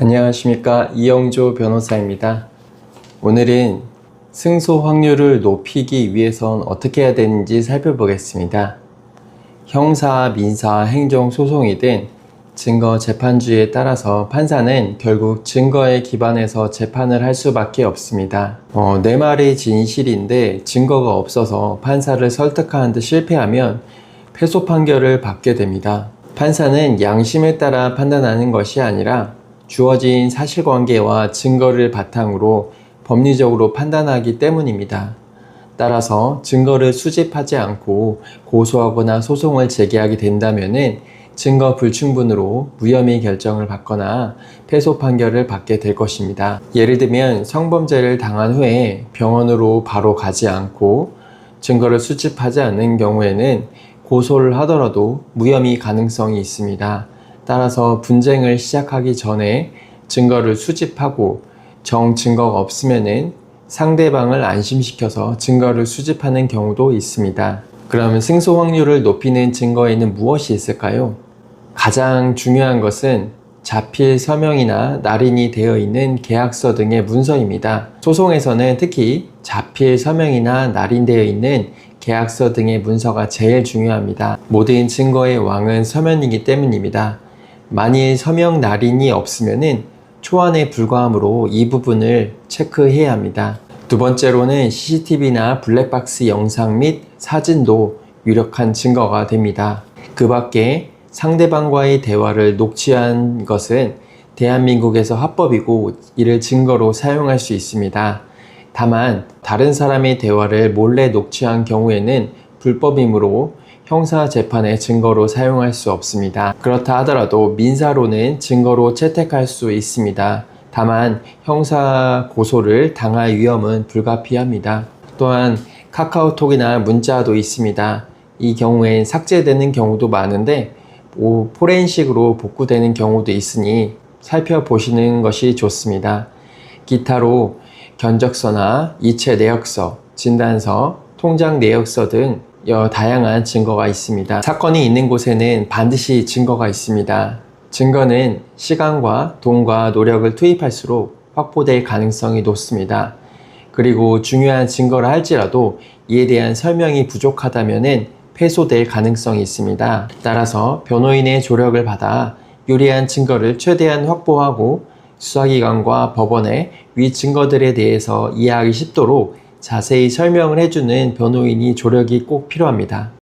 안녕하십니까, 이영조 변호사입니다. 오늘은 승소 확률을 높이기 위해선 어떻게 해야 되는지 살펴보겠습니다. 형사, 민사, 행정 소송이든 증거 재판주의에 따라서 판사는 결국 증거에 기반해서 재판을 할 수밖에 없습니다. 내 말이 진실인데 증거가 없어서 판사를 설득하는 데 실패하면 패소 판결을 받게 됩니다. 판사는 양심에 따라 판단하는 것이 아니라 주어진 사실관계와 증거를 바탕으로 법리적으로 판단하기 때문입니다. 따라서 증거를 수집하지 않고 고소하거나 소송을 제기하게 된다면 증거 불충분으로 무혐의 결정을 받거나 패소 판결을 받게 될 것입니다. 예를 들면 성범죄를 당한 후에 병원으로 바로 가지 않고 증거를 수집하지 않는 경우에는 고소를 하더라도 무혐의 가능성이 있습니다. 따라서 분쟁을 시작하기 전에 증거를 수집하고 증거가 없으면은 상대방을 안심시켜서 증거를 수집하는 경우도 있습니다. 그러면 승소 확률을 높이는 증거에는 무엇이 있을까요? 가장 중요한 것은 자필 서명이나 날인이 되어 있는 계약서 등의 문서입니다. 소송에서는 특히 자필 서명이나 날인되어 있는 계약서 등의 문서가 제일 중요합니다. 모든 증거의 왕은 서면이기 때문입니다. 만일 서명 날인이 없으면 초안에 불과하므로 이 부분을 체크해야 합니다. 두 번째로는 CCTV나 블랙박스 영상 및 사진도 유력한 증거가 됩니다. 그 밖에 상대방과의 대화를 녹취한 것은 대한민국에서 합법이고 이를 증거로 사용할 수 있습니다. 다만 다른 사람의 대화를 몰래 녹취한 경우에는 불법이므로 형사재판의 증거로 사용할 수 없습니다. 그렇다 하더라도 민사로는 증거로 채택할 수 있습니다. 다만 형사 고소를 당할 위험은 불가피합니다. 또한 카카오톡이나 문자도 있습니다. 이 경우엔 삭제되는 경우도 많은데 포렌식으로 복구되는 경우도 있으니 살펴보시는 것이 좋습니다. 기타로 견적서나 이체 내역서, 진단서, 통장 내역서 등 다양한 증거가 있습니다. 사건이 있는 곳에는 반드시 증거가 있습니다. 증거는 시간과 돈과 노력을 투입할수록 확보될 가능성이 높습니다. 그리고 중요한 증거라 할지라도 이에 대한 설명이 부족하다면 패소될 가능성이 있습니다. 따라서 변호인의 조력을 받아 유리한 증거를 최대한 확보하고 수사기관과 법원에 위 증거들에 대해서 이해하기 쉽도록 자세히 설명을 해주는 변호인이 조력이 꼭 필요합니다.